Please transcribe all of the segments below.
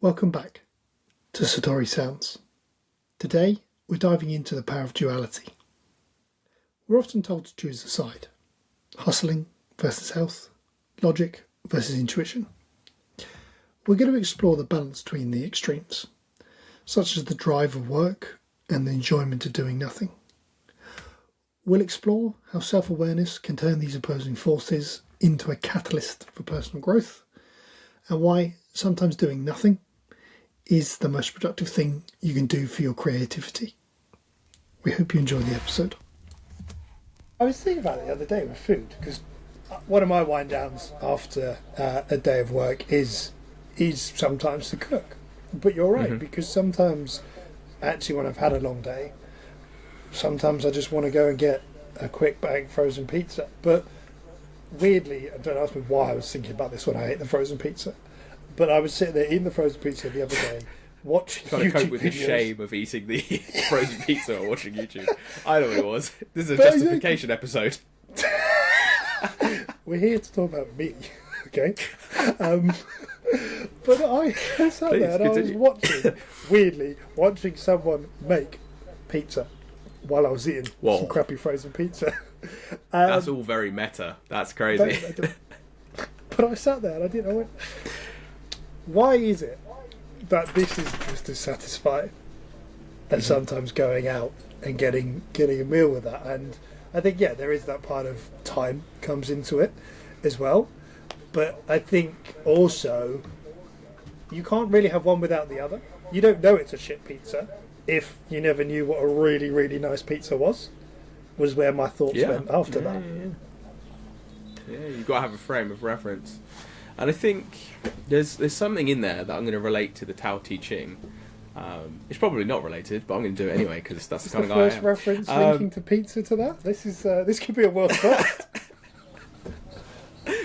Welcome back to Satori Sounds. Today we're diving into the power of duality. We're often told to choose a side. Hustling versus health, logic versus intuition. We're going to explore the balance between the extremes, such as the drive of work and the enjoyment of doing nothing. We'll explore how self-awareness can turn these opposing forces into a catalyst for personal growth, and why sometimes doing nothing is the most productive thing you can do for your creativity. We hope you enjoy the episode. I was thinking about it the other day with food, because one of my wind downs after a day of work is sometimes to cook. But you're right, because sometimes, actually when I've had a long day, sometimes I just want to go and get a quick bag of frozen pizza. But weirdly, don't ask me why I was thinking about this when I ate the frozen pizza, but I was sitting there eating the frozen pizza the other day, watching trying to YouTube cope with the videos. shame of eating the frozen pizza or watching YouTube. I know what it was. This is a justification episode. We're here to talk about me, okay? But I sat there and I was watching someone make pizza while I was eating some crappy frozen pizza. That's all very meta. That's crazy. But I sat there and I didn't know why is it that this is just as satisfying as sometimes going out and getting a meal with that. And I think, there is that part of time comes into it as well. But I think also you can't really have one without the other. You don't know it's a shit pizza if you never knew what a really, really nice pizza was where my thoughts went after that. Yeah, you've got to have a frame of reference. And I think there's something in there that I'm going to relate to the Tao Te Ching. It's probably not related, but I'm going to do it anyway because that's the kind of guy I am. First reference linking to pizza to that. This could be a world first.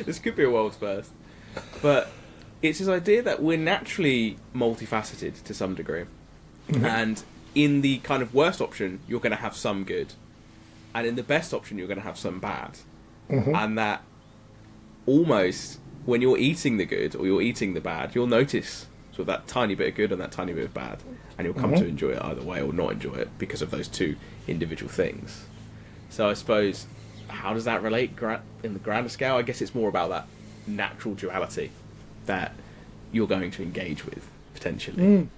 This could be a world first, but it's this idea that we're naturally multifaceted to some degree, and in the kind of worst option, you're going to have some good, and in the best option, you're going to have some bad, and that almost when you're eating the good or you're eating the bad, you'll notice sort of that tiny bit of good and that tiny bit of bad, and you'll come to enjoy it either way or not enjoy it because of those two individual things. So I suppose, how does that relate in the grander scale? I guess it's more about that natural duality that you're going to engage with, potentially.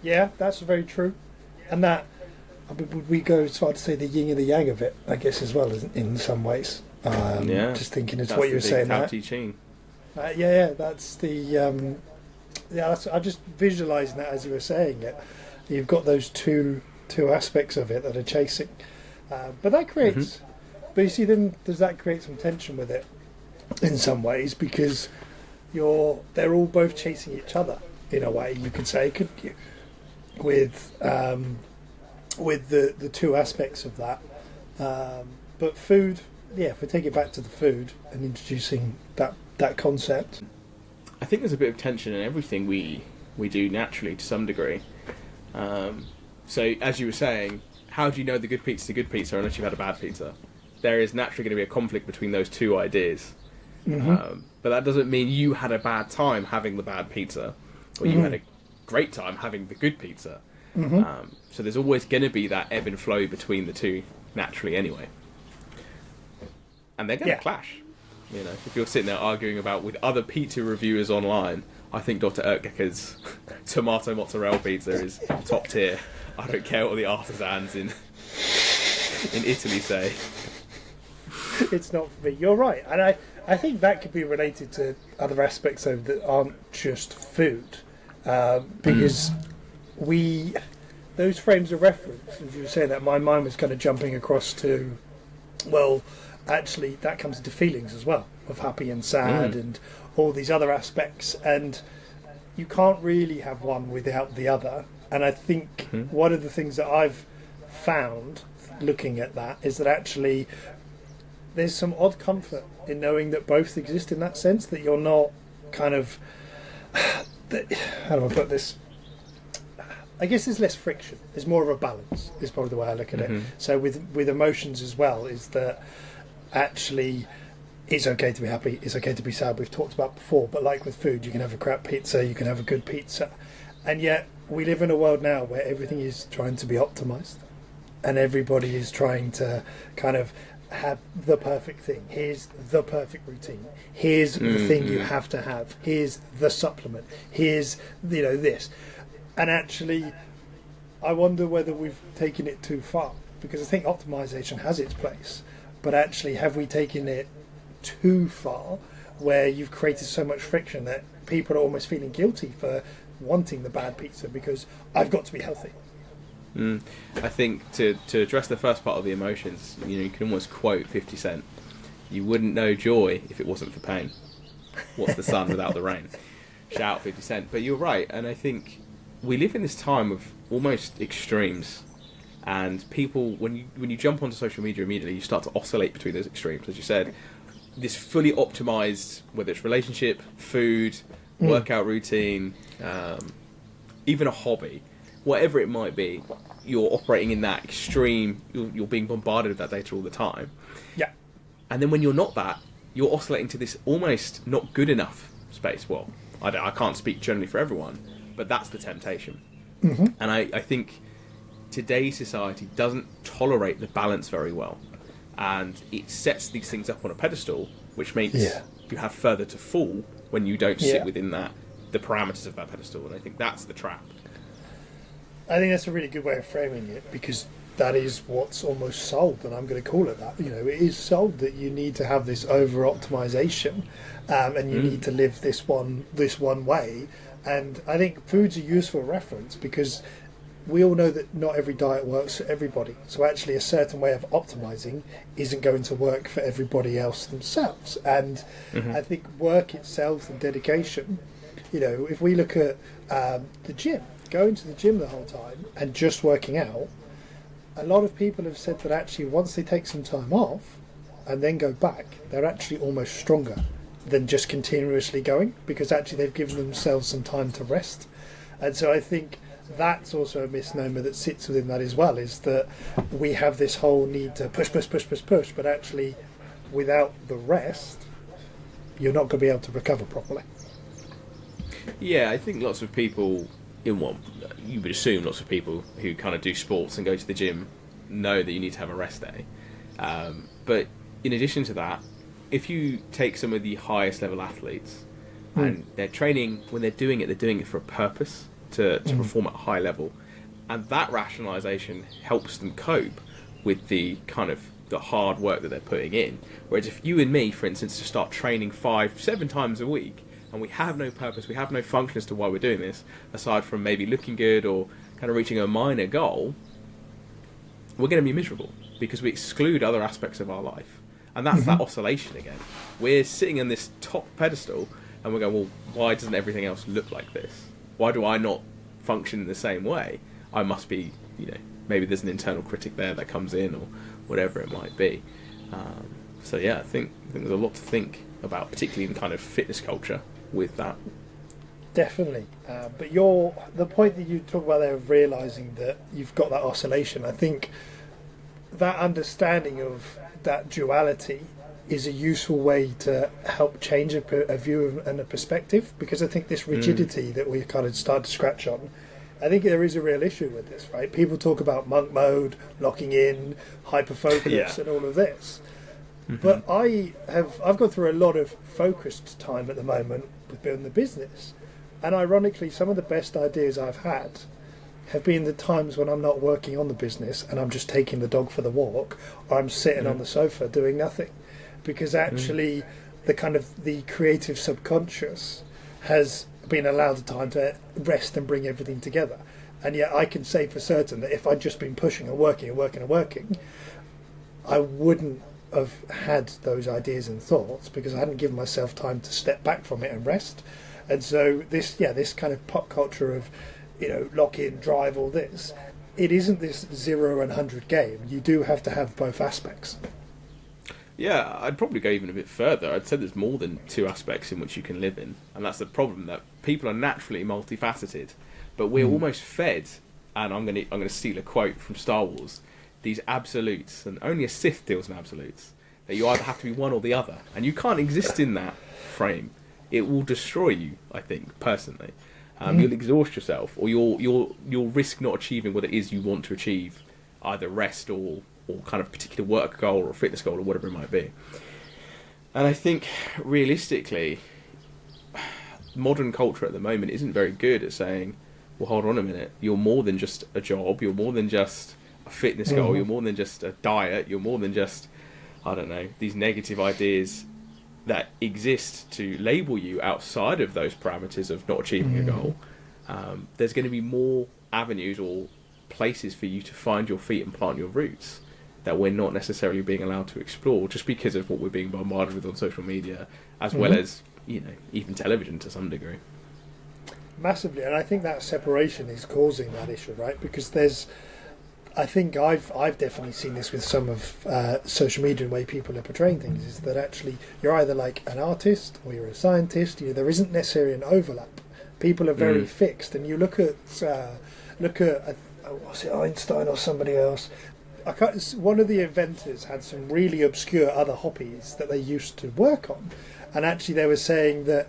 Yeah, that's very true. And that, would we go as far to say the yin and the yang of it, I guess, as well, in some ways. Just thinking it's what you were saying there. That's the Tao Te Ching. That's the... I'm just visualising that as you were saying it. You've got those two aspects of it that are chasing. But that creates... But you see, then does that create some tension with it in some ways? Because they're all both chasing each other in a way, you could say, couldn't you? With the two aspects of that. But food, if we take it back to the food and introducing that concept. I think there's a bit of tension in everything we do naturally to some degree. So, as you were saying, how do you know the good pizza is a good pizza unless you've had a bad pizza? There is naturally going to be a conflict between those two ideas. But that doesn't mean you had a bad time having the bad pizza, or you had a great time having the good pizza. So there's always going to be that ebb and flow between the two naturally anyway. And they're going to clash. You know, if you're sitting there arguing about with other pizza reviewers online, I think Dr. Ertgeker's tomato mozzarella pizza is top tier. I don't care what the artisans in Italy say. It's not for me. You're right. And I think that could be related to other aspects of that aren't just food. Because those frames of reference, as you were saying that, my mind was kind of jumping across to, actually that comes into feelings as well, of happy and sad and all these other aspects, and you can't really have one without the other. And I think one of the things that I've found looking at that is that actually there's some odd comfort in knowing that both exist, in that sense that you're not kind of how do I put this, I guess there's less friction, there's more of a balance is probably the way I look at it. So with emotions as well, is that actually it's okay to be happy, it's okay to be sad, we've talked about before, but like with food, you can have a crap pizza, you can have a good pizza. And yet, we live in a world now where everything is trying to be optimized. And everybody is trying to kind of have the perfect thing. Here's the perfect routine. Here's the thing you have to have. Here's the supplement. Here's, this. And actually, I wonder whether we've taken it too far. Because I think optimization has its place. But actually, have we taken it too far where you've created so much friction that people are almost feeling guilty for wanting the bad pizza because I've got to be healthy? I think to address the first part of the emotions, you can almost quote 50 Cent. You wouldn't know joy if it wasn't for pain. What's the sun without the rain? Shout 50 Cent. But you're right, and I think we live in this time of almost extremes, and people, when you jump onto social media immediately, you start to oscillate between those extremes. As you said, this fully optimized, whether it's relationship, food, workout routine, even a hobby, whatever it might be, you're operating in that extreme, you're being bombarded with that data all the time. Yeah. And then when you're not that, you're oscillating to this almost not good enough space. Well, I can't speak generally for everyone, but that's the temptation. Mm-hmm. And I think today's society doesn't tolerate the balance very well. And it sets these things up on a pedestal, which makes you have further to fall when you don't sit within the parameters of that pedestal. And I think that's the trap. I think that's a really good way of framing it, because that is what's almost sold, and I'm going to call it that. It is sold that you need to have this over-optimization, and you need to live this one way. And I think food's a useful reference because we all know that not every diet works for everybody. So actually a certain way of optimizing isn't going to work for everybody else themselves. And I think work itself and dedication, if we look at the gym, going to the gym the whole time and just working out, a lot of people have said that actually once they take some time off and then go back, they're actually almost stronger than just continuously going, because actually they've given themselves some time to rest. And so I think that's also a misnomer that sits within that as well, is that we have this whole need to push, but actually without the rest, you're not going to be able to recover properly. Yeah, I think lots of people, you would assume lots of people who kind of do sports and go to the gym know that you need to have a rest day. But in addition to that, if you take some of the highest level athletes and they're training, when they're doing it for a purpose, to perform at a high level, and that rationalisation helps them cope with the kind of the hard work that they're putting in. Whereas if you and me, for instance, just start training 5-7 times a week, and we have no purpose, we have no function as to why we're doing this, aside from maybe looking good or kind of reaching a minor goal, we're going to be miserable because we exclude other aspects of our life. And that's that oscillation again. We're sitting on this top pedestal and we're going, well, why doesn't everything else look like this? Why do I not function in the same way? I must be, maybe there's an internal critic there that comes in or whatever it might be. So yeah, I think there's a lot to think about, particularly in kind of fitness culture with that. Definitely. But the point that you talk about there of realising that you've got that oscillation, I think that understanding of that duality is a useful way to help change a view and a perspective, because I think this rigidity that we kind of start to scratch on, I think there is a real issue with this, right? People talk about monk mode, locking in, hyper-focus and all of this. But I've gone through a lot of focused time at the moment with building the business, and ironically some of the best ideas I've had have been the times when I'm not working on the business and I'm just taking the dog for the walk, or I'm sitting on the sofa doing nothing, because actually the kind of the creative subconscious has been allowed the time to rest and bring everything together. And yet I can say for certain that if I'd just been pushing and working, I wouldn't have had those ideas and thoughts, because I hadn't given myself time to step back from it and rest. And so this kind of pop culture of, lock in, drive, all this, it isn't this 0 and 100 game. You do have to have both aspects. Yeah, I'd probably go even a bit further. I'd say there's more than two aspects in which you can live in, and that's the problem, that people are naturally multifaceted, but we're almost fed, and I'm going to steal a quote from Star Wars, these absolutes, and only a Sith deals in absolutes. that you either have to be one or the other, and you can't exist in that frame. It will destroy you, I think, personally. You'll exhaust yourself, or you'll risk not achieving what it is you want to achieve, either rest or kind of particular work goal or fitness goal or whatever it might be. And I think, realistically, modern culture at the moment isn't very good at saying, well, hold on a minute, you're more than just a job, you're more than just a fitness goal, you're more than just a diet, you're more than just, I don't know, these negative ideas that exist to label you outside of those parameters of not achieving a goal. There's going to be more avenues or places for you to find your feet and plant your roots that we're not necessarily being allowed to explore, just because of what we're being bombarded with on social media, as well as, you know, even television to some degree. Massively, and I think that separation is causing that issue, right? Because I think I've definitely seen this with some of social media and the way people are portraying things, is that actually you're either like an artist or you're a scientist. You know, there isn't necessarily an overlap. People are very fixed, and you look at was it Einstein or somebody else? One of the inventors had some really obscure other hobbies that they used to work on, and actually they were saying that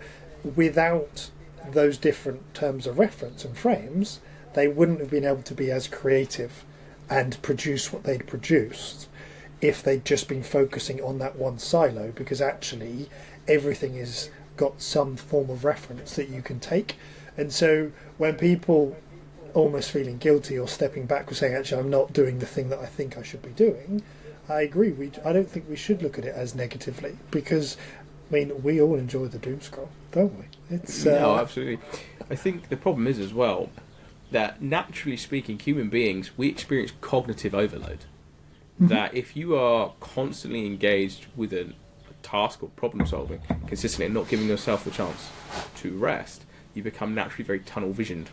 without those different terms of reference and frames, they wouldn't have been able to be as creative and produce what they'd produced if they'd just been focusing on that one silo, because actually everything has got some form of reference that you can take. And so when people almost feeling guilty or stepping back or saying, actually, I'm not doing the thing that I think I should be doing, I agree. I don't think we should look at it as negatively, because, I mean, we all enjoy the doom scroll, don't we? No, absolutely. I think the problem is as well that, naturally speaking, human beings, we experience cognitive overload. That if you are constantly engaged with a task or problem solving consistently and not giving yourself the chance to rest, you become naturally very tunnel visioned.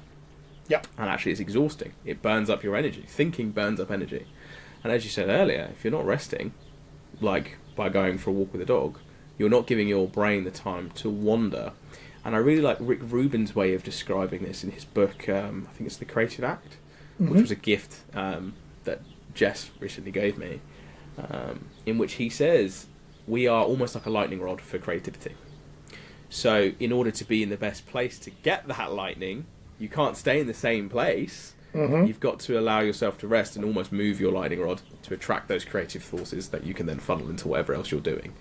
Yep. And actually it's exhausting. It burns up your energy. Thinking burns up energy. And as you said earlier, if you're not resting, like by going for a walk with a dog, you're not giving your brain the time to wander. And I really like Rick Rubin's way of describing this in his book, I think it's The Creative Act, which was a gift that Jess recently gave me, in which he says we are almost like a lightning rod for creativity. So in order to be in the best place to get that lightning, you can't stay in the same place. You've got to allow yourself to rest and almost move your lightning rod to attract those creative forces that you can then funnel into whatever else you're doing.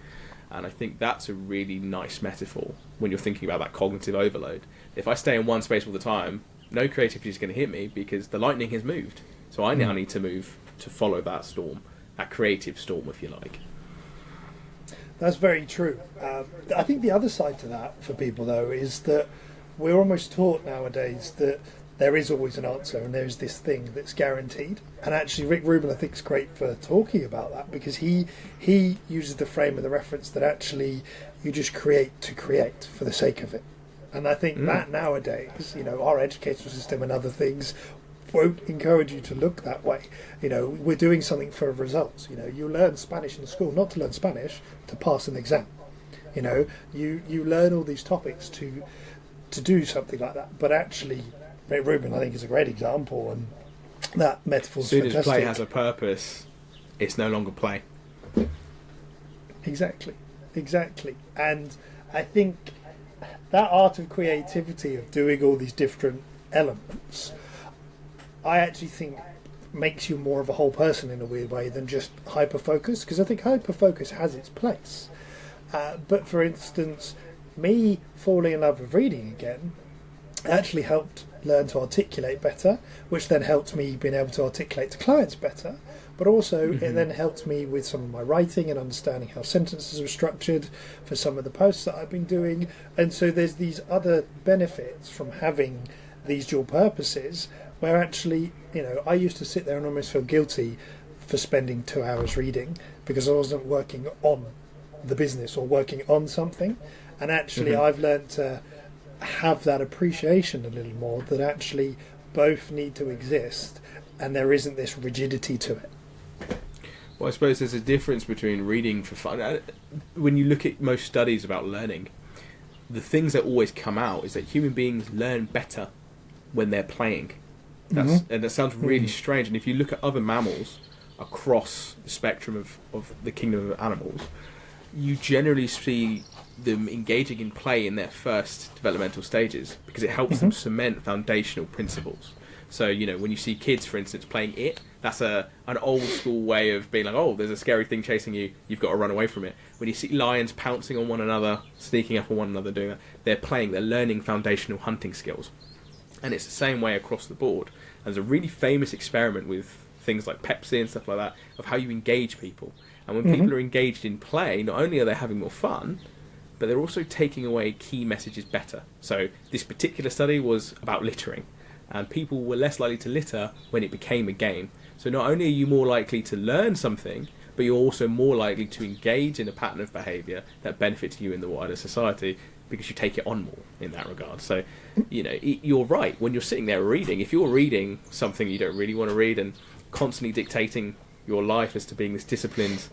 And I think that's a really nice metaphor when you're thinking about that cognitive overload. If I stay in one space all the time, no creativity is going to hit me because the lightning has moved. So I now need to move to follow that storm, that creative storm, if you like. That's very true. I think the other side to that for people, though, is that we're almost taught nowadays that there is always an answer and there's this thing that's guaranteed. And actually Rick Rubin, I think, is great for talking about that, because he uses the frame of the reference that actually you just create to create for the sake of it. And I think that nowadays, you know, our educational system and other things won't encourage you to look that way. You know, we're doing something for results. You know, you learn Spanish in school not to learn Spanish, to pass an exam. You know, you learn all these topics to do something like that. But actually, Rick Rubin, I think, is a great example, and that metaphor is fantastic. As soon as play has a purpose, it's no longer play. Exactly. And I think that art of creativity, of doing all these different elements, I actually think makes you more of a whole person in a weird way than just hyper-focus, because I think hyper-focus has its place. But for instance, me falling in love with reading again actually helped learn to articulate better, which then helped me being able to articulate to clients better, but also it then helped me with some of my writing and understanding how sentences are structured for some of the posts that I've been doing. And so there's these other benefits from having these dual purposes, where actually, you know, I used to sit there and almost feel guilty for spending 2 hours reading because I wasn't working on the business or working on something. And actually I've learned to have that appreciation a little more, that actually both need to exist and there isn't this rigidity to it. Well, I suppose there's a difference between reading for fun. When you look at most studies about learning, the things that always come out is that human beings learn better when they're playing. And that sounds really strange. And if you look at other mammals, across the spectrum of the kingdom of animals, you generally see them engaging in play in their first developmental stages because it helps them cement foundational principles. So, when you see kids, for instance, playing it, that's an old school way of being like, oh, there's a scary thing chasing you, you've got to run away from it. When you see lions pouncing on one another, sneaking up on one another, doing that, they're learning foundational hunting skills. And it's the same way across the board. There's a really famous experiment with things like Pepsi and stuff like that, of how you engage people. And when people are engaged in play, not only are they having more fun, but they're also taking away key messages better. So this particular study was about littering. And people were less likely to litter when it became a game. So not only are you more likely to learn something, but you're also more likely to engage in a pattern of behaviour that benefits you in the wider society because you take it on more in that regard. So, you're right. When you're sitting there reading, if you're reading something you don't really want to read and constantly dictating your life as to being this disciplined,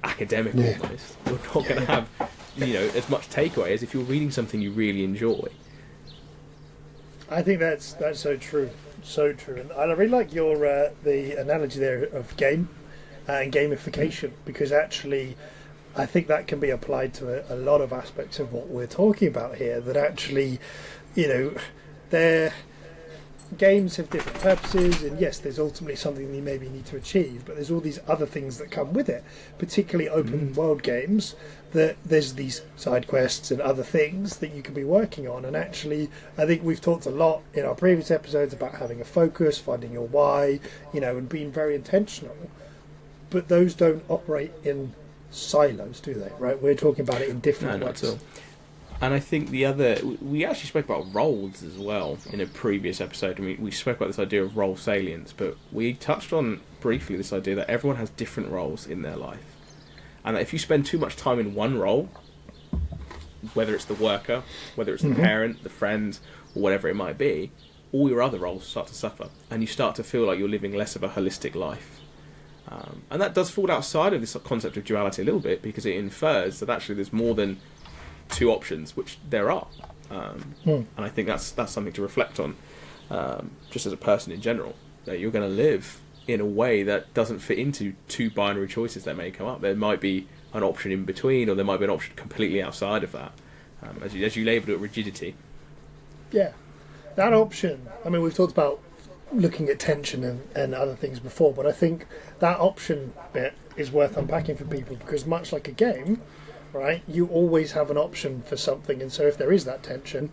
academic almost, you're not going to have, as much takeaway as if you're reading something you really enjoy. I think that's so true, and I really like your the analogy there of game and gamification, because actually, I think that can be applied to a lot of aspects of what we're talking about here. That actually, they're games have different purposes, and yes, there's ultimately something you maybe need to achieve, but there's all these other things that come with it, particularly open world games, that there's these side quests and other things that you can be working on. And actually, I think we've talked a lot in our previous episodes about having a focus, finding your why, and being very intentional, but those don't operate in silos, do they? Right, we're talking about it in different ways. Not at all. And I think we actually spoke about roles as well in a previous episode, and we spoke about this idea of role salience, but we touched on briefly this idea that everyone has different roles in their life, and that if you spend too much time in one role, whether it's the worker, whether it's the parent, the friend, or whatever it might be, all your other roles start to suffer, and you start to feel like you're living less of a holistic life. And that does fall outside of this concept of duality a little bit, because it infers that actually there's more than two options, which there are, and I think that's something to reflect on, just as a person in general, that you're going to live in a way that doesn't fit into two binary choices that may come up. There might be an option in between, or there might be an option completely outside of that, as you labelled it, rigidity. Yeah, that option, I mean, we've talked about looking at tension and other things before, but I think that option bit is worth unpacking for people, because much like a game, right, you always have an option for something, and so if there is that tension,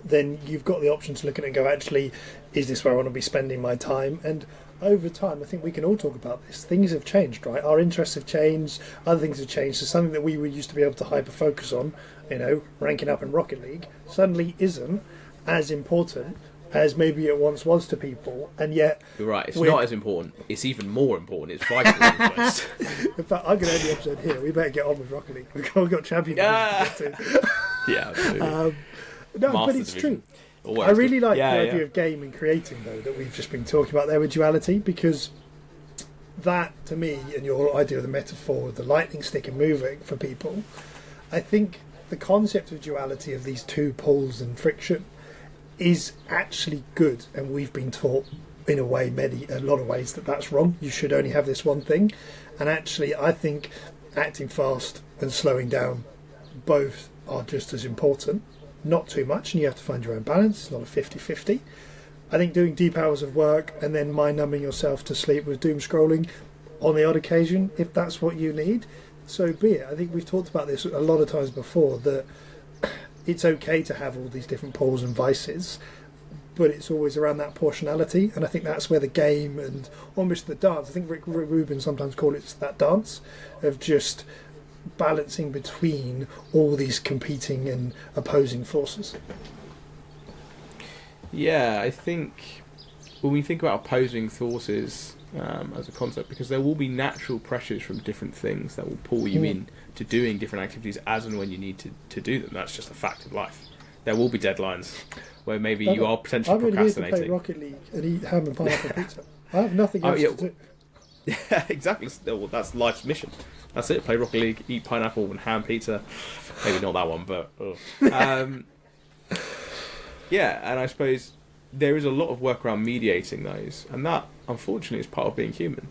then you've got the option to look at it and go, actually, is this where I want to be spending my time? And over time, I think we can all talk about this. Things have changed, right? Our interests have changed, other things have changed. So something that we used to be able to hyper-focus on, ranking up in Rocket League, suddenly isn't as important as maybe it once was to people, and yet... You're right, it's not as important. It's even more important. It's vital. In fact, I'm going to end the episode here. We better get on with Rocket League. We've got champion to get to. Yeah, absolutely. No, Master but it's division. True. I really like the idea of game and creating, though, that we've just been talking about there with duality, because that, to me, and your idea of the metaphor of the lightning stick and moving for people, I think the concept of duality of these two poles and friction is actually good, and we've been taught in a lot of ways that that's wrong. You should only have this one thing, and actually I think acting fast and slowing down both are just as important, not too much, and you have to find your own balance. It's not a 50-50. I think doing deep hours of work and then mind numbing yourself to sleep with doom scrolling on the odd occasion, if that's what you need, so be it. I think we've talked about this a lot of times before, that it's okay to have all these different poles and vices, but it's always around that proportionality, and I think that's where the game and almost the dance, I think Rick Rubin sometimes called it that dance of just balancing between all these competing and opposing forces. Yeah, I think when we think about opposing forces as a concept, because there will be natural pressures from different things that will pull you in to doing different activities as and when you need to do them. That's just a fact of life. There will be deadlines where maybe you are potentially procrastinating. I'm really here to play Rocket League and eat ham and pineapple pizza. I have nothing else to do. Yeah, exactly. Well, that's life's mission. That's it. Play Rocket League, eat pineapple and ham pizza. Maybe not that one, but... yeah, and I suppose there is a lot of work around mediating those, and that, unfortunately, is part of being human.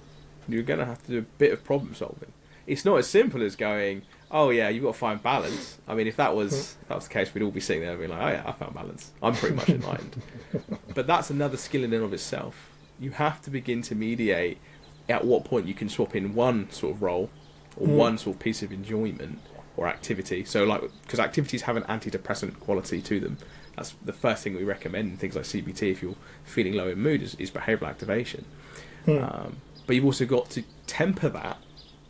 You're going to have to do a bit of problem solving. It's not as simple as going, oh yeah, you've got to find balance. I mean, if that was the case, we'd all be sitting there being like, oh yeah, I found balance. I'm pretty much enlightened. But that's another skill in and of itself. You have to begin to mediate at what point you can swap in one sort of role or one sort of piece of enjoyment or activity. So like, because activities have an antidepressant quality to them. That's the first thing we recommend in things like CBT if you're feeling low in mood is behavioural activation. But you've also got to temper that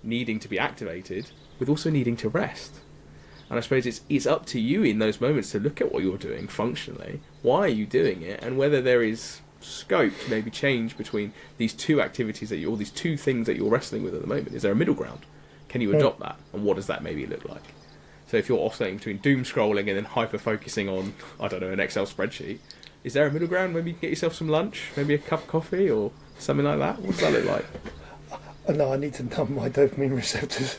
needing to be activated with also needing to rest. And I suppose it's up to you in those moments to look at what you're doing functionally, why are you doing it, and whether there is scope to maybe change between these two activities that or these two things that you're wrestling with at the moment. Is there a middle ground? Can you adopt that? And what does that maybe look like? So if you're oscillating between doom scrolling and then hyper focusing on, I don't know, an Excel spreadsheet, is there a middle ground? Maybe you can get yourself some lunch, maybe a cup of coffee or something like that. What does that look like? No, I need to numb my dopamine receptors.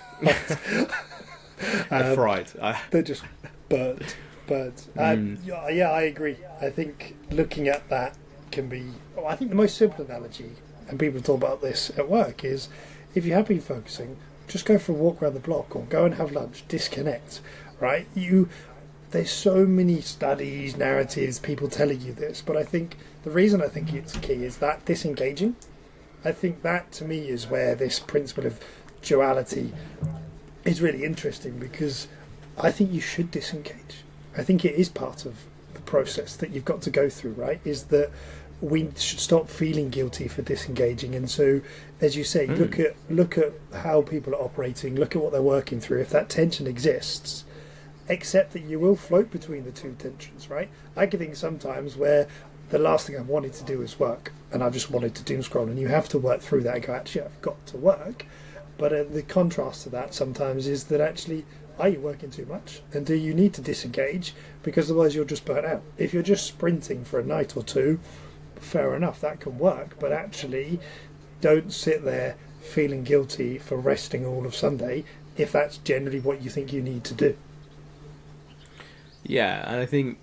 They're fried. They're just burnt. Yeah, I agree. I think looking at that can be... I think the most simple analogy, and people talk about this at work, is if you have been focusing, just go for a walk around the block or go and have lunch, disconnect, right? There's so many studies, narratives, people telling you this, but I think the reason I think it's key is that disengaging. I think that, to me, is where this principle of duality is really interesting, because I think you should disengage. I think it is part of the process that you've got to go through, right? Is that we should stop feeling guilty for disengaging. And so, as you say, look at how people are operating, look at what they're working through. If that tension exists, accept that you will float between the two tensions, right? I can think sometimes where the last thing I wanted to do is work, and I just wanted to doom scroll, and you have to work through that and go, actually, I've got to work. But the contrast to that sometimes is that actually, are you working too much? And do you need to disengage? Because otherwise you'll just burn out. If you're just sprinting for a night or two, fair enough, that can work. But actually, don't sit there feeling guilty for resting all of Sunday if that's generally what you think you need to do. Yeah, and I think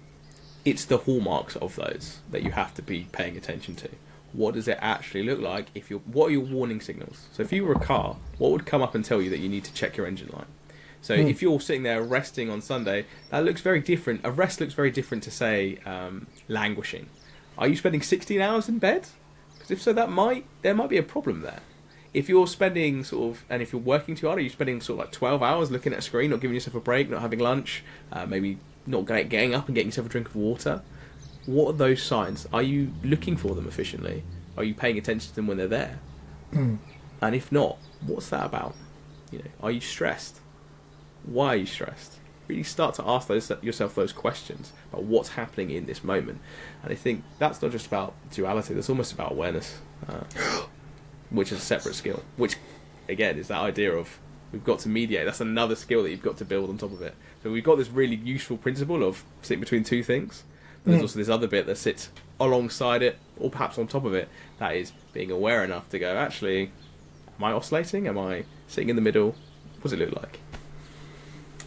it's the hallmarks of those that you have to be paying attention to. What does it actually look like? What are your warning signals? So if you were a car, what would come up and tell you that you need to check your engine light? So if you're sitting there resting on Sunday, that looks very different. A rest looks very different to, say, languishing. Are you spending 16 hours in bed? Because if so, there might be a problem there. If you're spending and if you're working too hard, are you spending like 12 hours looking at a screen, not giving yourself a break, not having lunch, maybe not getting up and getting yourself a drink of water? What are those signs? Are you looking for them efficiently? Are you paying attention to them when they're there? And if not, what's that about? Are you stressed? Why are you stressed? Really start to ask yourself those questions about what's happening in this moment. And I think that's not just about duality, that's almost about awareness, which is a separate skill, which again is that idea of we've got to mediate. That's another skill that you've got to build on top of it. So we've got this really useful principle of sitting between two things. But there's also this other bit that sits alongside it, or perhaps on top of it, that is being aware enough to go, actually, am I oscillating? Am I sitting in the middle? What does it look like?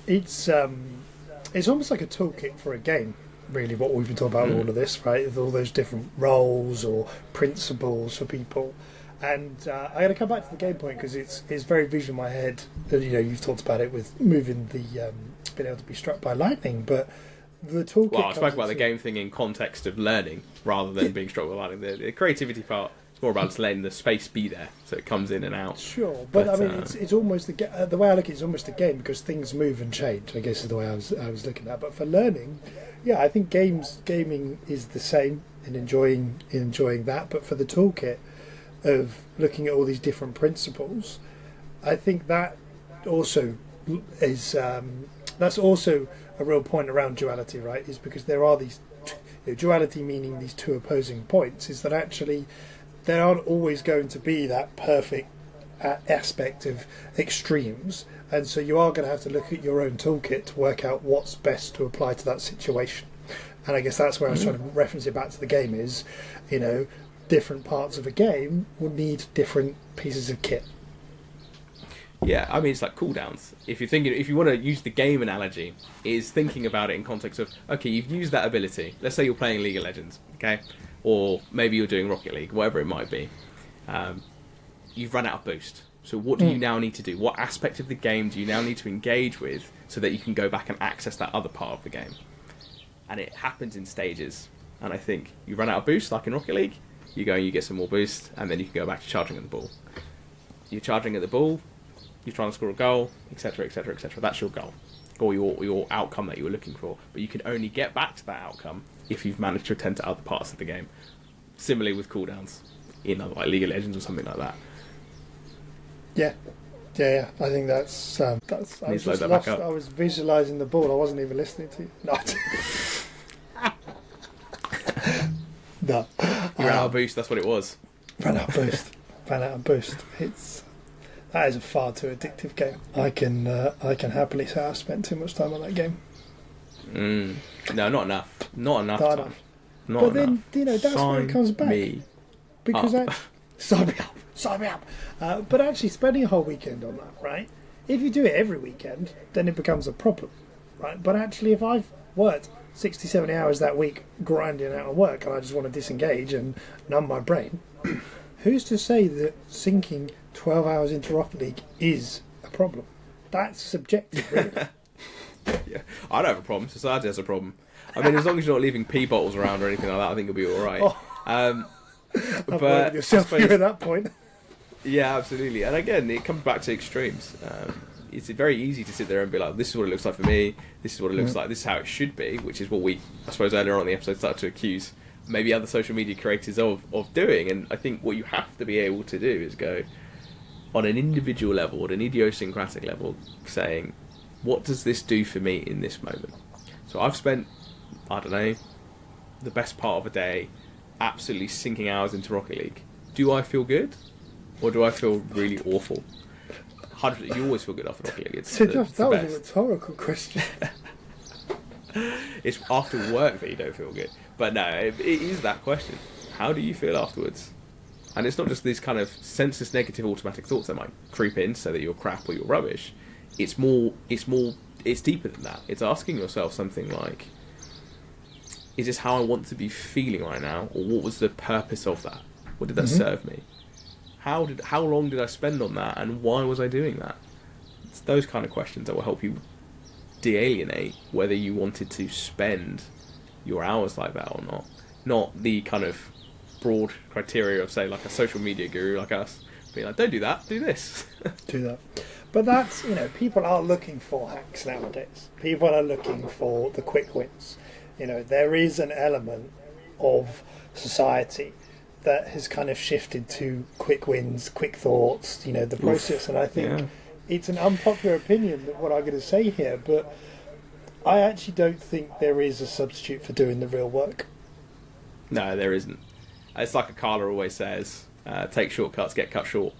It's almost like a toolkit for a game, really, what we've been talking about, all of this, right? With all those different roles or principles for people. And I'm going to come back to the game point because it's very visual in my head. You've talked about it with moving the being able to be struck by lightning, but the toolkit. Well, I spoke about the game thing in context of learning rather than being struck by lightning. The creativity part is more about just letting the space be there, so it comes in and out. Sure, but I mean, it's almost the way I look at it is almost a game because things move and change. I guess is the way I was looking at it. But for learning, yeah, I think gaming is the same in enjoying that. But for the toolkit of looking at all these different principles, I think that also is that's also a real point around duality, right? Is because there are these duality, meaning these two opposing points, is that actually there aren't always going to be that perfect aspect of extremes, and so you are going to have to look at your own toolkit to work out what's best to apply to that situation. And I guess that's where I was trying to reference it back to the game is, different parts of a game will need different pieces of kit. Yeah, I mean, it's like cooldowns. If you want to use the game analogy, is thinking about it in context of, okay, you've used that ability. Let's say you're playing League of Legends, okay? Or maybe you're doing Rocket League, whatever it might be. you've run out of boost. So what do you now need to do? What aspect of the game do you now need to engage with so that you can go back and access that other part of the game? And it happens in stages. And I think you run out of boost, like in Rocket League, you go and you get some more boost, and then you can go back to charging at the ball. You're charging at the ball, you're trying to score a goal, etc., etc., etc. That's your goal, or your outcome that you were looking for. But you can only get back to that outcome if you've managed to attend to other parts of the game. Similarly with cooldowns in like League of Legends or something like that. Yeah. I think that's. I was just lost. I was visualising the ball. I wasn't even listening to you. No. No. You ran out of boost. That's what it was. Ran out of boost. That is a far too addictive game. I can happily say I spent too much time on that game. No, not enough. Not enough. Not time. enough. Not but enough. Then that's where it comes back. Because sign me up. But actually, spending a whole weekend on that, right? If you do it every weekend, then it becomes a problem, right? But actually, if I've worked 60, 70 hours that week grinding out of work and I just want to disengage and numb my brain, who's to say that sinking 12 hours into Rocket League is a problem? That's subjective, really. Yeah, I don't have a problem. Society has a problem. I mean, as long as you're not leaving pee bottles around or anything like that, I think you'll be all right. But yourself here at that point. Yeah, absolutely. And again, it comes back to extremes. It's very easy to sit there and be like, this is what it looks like for me, this is what it looks like, this is how it should be, which is what we, I suppose, earlier on in the episode started to accuse maybe other social media creators of doing. And I think what you have to be able to do is go on an individual level, at an idiosyncratic level, saying, what does this do for me in this moment? So I've spent, I don't know, the best part of a day absolutely sinking hours into Rocket League. Do I feel good? Or do I feel really awful? 100%, you always feel good after Rocket League. It's that was a rhetorical question. It's after work that you don't feel good. But no, it is that question. How do you feel afterwards? And it's not just these kind of senseless negative automatic thoughts that might creep in so that you're crap or you're rubbish. It's deeper than that. It's asking yourself something like, is this how I want to be feeling right now? Or what was the purpose of that? What did that serve me? How long did I spend on that, and why was I doing that? It's those kind of questions that will help you de-alienate whether you wanted to spend your hours like that or not. Not the kind of broad criteria of, say, like a social media guru like us being like, don't do that, do this. Do that. But that's, people are looking for hacks nowadays. People are looking for the quick wins. There is an element of society that has kind of shifted to quick wins, quick thoughts, the process. And I think it's an unpopular opinion that what I'm going to say here, but I actually don't think there is a substitute for doing the real work. No, there isn't. It's like a Carla always says, take shortcuts, get cut short.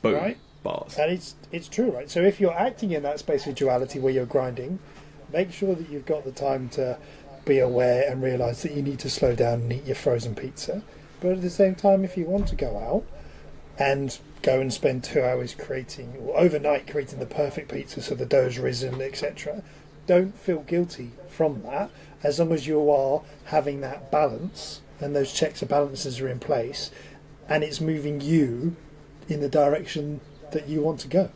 Boom. Right? Bars. And it's true, right? So if you're acting in that space of duality where you're grinding, make sure that you've got the time to be aware and realise that you need to slow down and eat your frozen pizza. But at the same time, if you want to go out and go and spend 2 hours creating, or overnight creating the perfect pizza so the dough's risen, etc., don't feel guilty from that, as long as you are having that balance and those checks and balances are in place and it's moving you in the direction that you want to go.